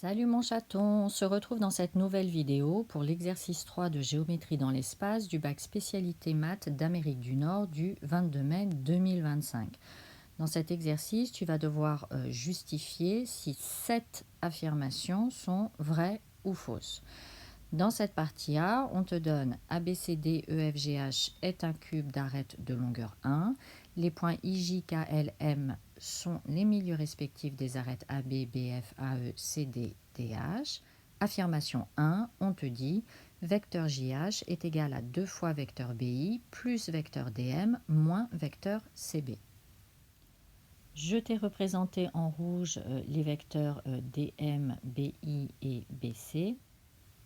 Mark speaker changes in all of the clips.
Speaker 1: Salut mon chaton, on se retrouve dans cette nouvelle vidéo pour l'exercice 3 de géométrie dans l'espace du bac spécialité maths d'Amérique du Nord du 22 mai 2025. Dans cet exercice, tu vas devoir justifier si 7 affirmations sont vraies ou fausses. Dans cette partie A, on te donne ABCD, EFGH est un cube d'arête de longueur 1. Les points IJ, K, L, M sont les milieux respectifs des arêtes AB, BF, AE, CD, DH. Affirmation 1, on te dit vecteur JH est égal à 2 fois vecteur BI plus vecteur DM moins vecteur CB. Je t'ai représenté en rouge les vecteurs DM, BI et BC.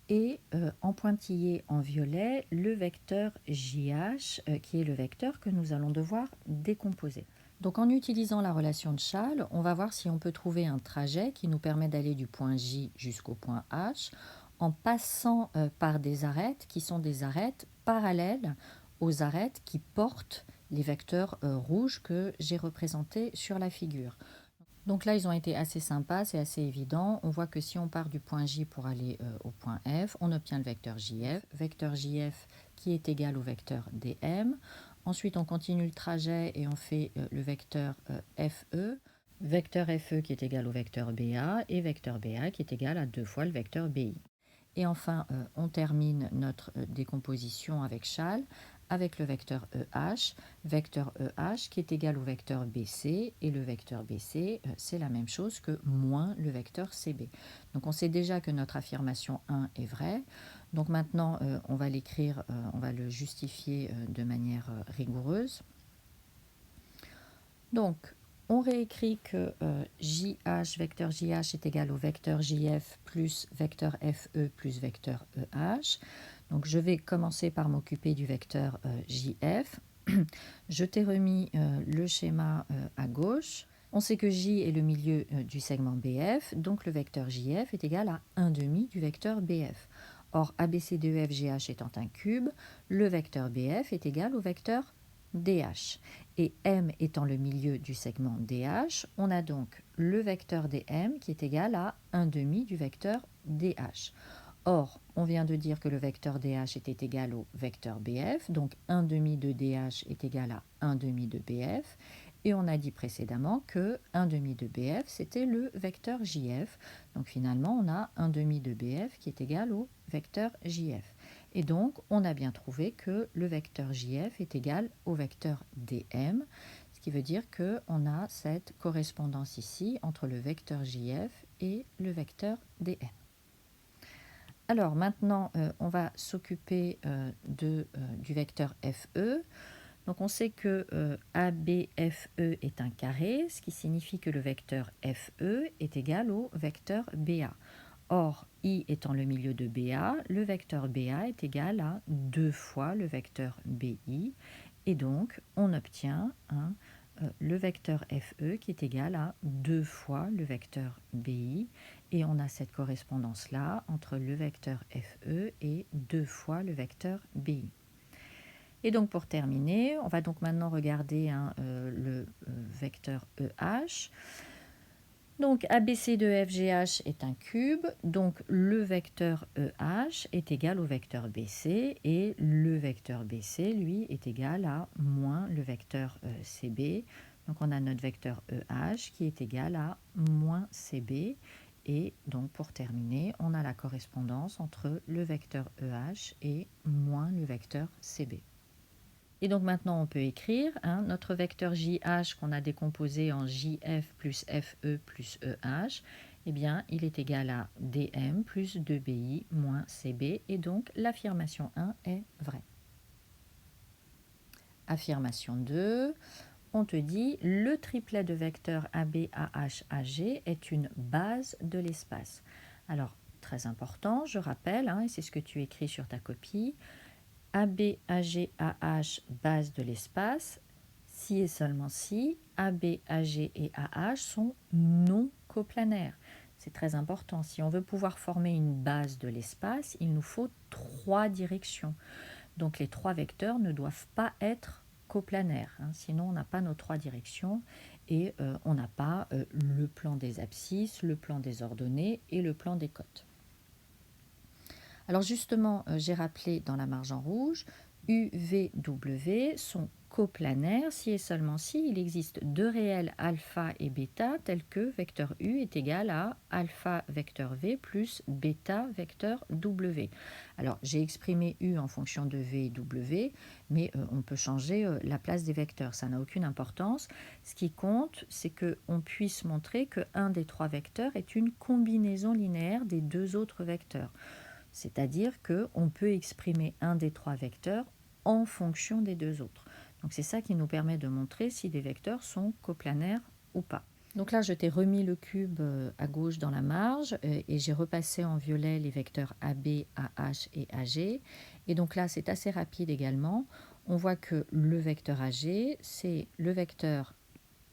Speaker 1: Et en pointillé en violet, le vecteur JH, qui est le vecteur que nous allons devoir décomposer. Donc en utilisant la relation de Schall, on va voir si on peut trouver un trajet qui nous permet d'aller du point J jusqu'au point H en passant par des arêtes qui sont des arêtes parallèles aux arêtes qui portent les vecteurs rouges que j'ai représentés sur la figure. Donc là, ils ont été assez sympas, c'est assez évident. On voit que si on part du point J pour aller au point F, on obtient le vecteur JF qui est égal au vecteur DM. Ensuite, on continue le trajet et on fait le vecteur FE qui est égal au vecteur BA et vecteur BA qui est égal à 2 fois le vecteur BI. Et enfin, on termine notre décomposition avec Schall, avec le vecteur EH qui est égal au vecteur BC, et le vecteur BC, c'est la même chose que moins le vecteur CB. Donc on sait déjà que notre affirmation 1 est vraie. Donc maintenant, on va l'écrire, on va le justifier de manière rigoureuse. Donc, on réécrit que vecteur JH est égal au vecteur JF plus vecteur FE plus vecteur EH. Donc, je vais commencer par m'occuper du vecteur JF. Je t'ai remis le schéma à gauche. On sait que J est le milieu du segment BF, donc le vecteur JF est égal à 1/2 du vecteur BF. Or, ABCDEFGH étant un cube, le vecteur BF est égal au vecteur DH. Et M étant le milieu du segment DH, on a donc le vecteur DM qui est égal à 1/2 du vecteur DH. Or, on vient de dire que le vecteur DH était égal au vecteur BF, donc 1/2 de DH est égal à 1/2 de BF, et on a dit précédemment que 1/2 de BF, c'était le vecteur JF. Donc finalement, on a 1/2 de BF qui est égal au vecteur JF. Et donc, on a bien trouvé que le vecteur JF est égal au vecteur DM, ce qui veut dire qu'on a cette correspondance ici entre le vecteur JF et le vecteur DM. Alors maintenant, on va s'occuper du vecteur FE. Donc on sait que ABFE est un carré, ce qui signifie que le vecteur FE est égal au vecteur BA. Or, I étant le milieu de BA, le vecteur BA est égal à 2 fois le vecteur BI. Et donc, on obtient le vecteur FE qui est égal à 2 fois le vecteur BI. Et on a cette correspondance-là entre le vecteur FE et 2 fois le vecteur BI. Et donc pour terminer, on va donc maintenant regarder le vecteur EH. Donc ABC de FGH est un cube, donc le vecteur EH est égal au vecteur BC et le vecteur BC, lui, est égal à moins le vecteur CB. Donc on a notre vecteur EH qui est égal à moins CB. Et donc pour terminer, on a la correspondance entre le vecteur EH et moins le vecteur CB. Et donc maintenant, on peut écrire notre vecteur JH qu'on a décomposé en JF plus FE plus EH. Eh bien, il est égal à DM plus 2BI moins CB. Et donc, l'affirmation 1 est vraie. Affirmation 2, on te dit le triplet de vecteurs AB, AH, AG est une base de l'espace. Alors, très important, je rappelle, et c'est ce que tu écris sur ta copie, AB, AG, AH, base de l'espace, si et seulement si AB, AG et AH sont non coplanaires. C'est très important. Si on veut pouvoir former une base de l'espace, il nous faut 3 directions. Donc les 3 vecteurs ne doivent pas être coplanaires, sinon on n'a pas nos 3 directions. et on n'a pas le plan des abscisses, le plan des ordonnées et le plan des cotes. Alors justement, j'ai rappelé dans la marge en rouge, U, V, W sont coplanaires si et seulement si il existe deux réels alpha et bêta tels que vecteur U est égal à alpha vecteur V plus bêta vecteur W. Alors j'ai exprimé U en fonction de V et W, mais on peut changer la place des vecteurs, ça n'a aucune importance. Ce qui compte, c'est qu'on puisse montrer qu'un des trois vecteurs est une combinaison linéaire des deux autres vecteurs. C'est-à-dire qu'on peut exprimer un des trois vecteurs en fonction des deux autres. Donc c'est ça qui nous permet de montrer si des vecteurs sont coplanaires ou pas. Donc là, je t'ai remis le cube à gauche dans la marge et j'ai repassé en violet les vecteurs AB, AH et AG. Et donc là, c'est assez rapide également. On voit que le vecteur AG, c'est le vecteur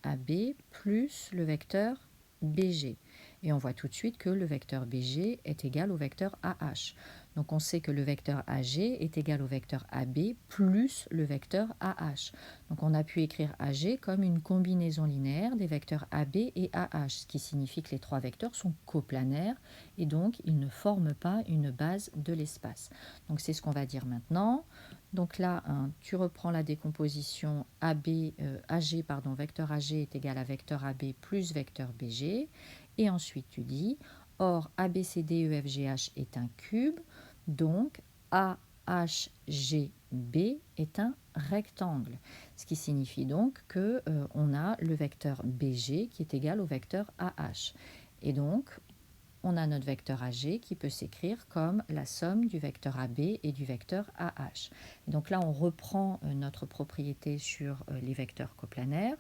Speaker 1: AB plus le vecteur BG. Et on voit tout de suite que le vecteur BG est égal au vecteur AH. Donc on sait que le vecteur AG est égal au vecteur AB plus le vecteur AH. Donc on a pu écrire AG comme une combinaison linéaire des vecteurs AB et AH, ce qui signifie que les trois vecteurs sont coplanaires et donc ils ne forment pas une base de l'espace. Donc c'est ce qu'on va dire maintenant. Donc là, tu reprends la décomposition AG, vecteur AG est égal à vecteur AB plus vecteur BG. Et ensuite, tu dis, or ABCDEFGH est un cube, donc AHGB est un rectangle. Ce qui signifie donc qu'on a le vecteur BG qui est égal au vecteur AH. Et donc, on a notre vecteur AG qui peut s'écrire comme la somme du vecteur AB et du vecteur AH. Et donc là, on reprend notre propriété sur les vecteurs coplanaires.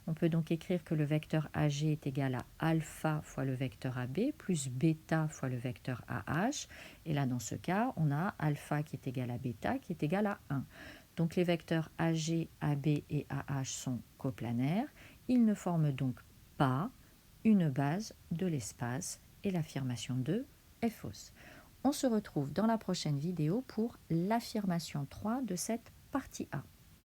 Speaker 1: On peut donc écrire que le vecteur AG est égal à alpha fois le vecteur AB plus bêta fois le vecteur AH. Et là, dans ce cas, on a alpha qui est égal à bêta qui est égal à 1. Donc les vecteurs AG, AB et AH sont coplanaires. Ils ne forment donc pas une base de l'espace et l'affirmation 2 est fausse. On se retrouve dans la prochaine vidéo pour l'affirmation 3 de cette partie A.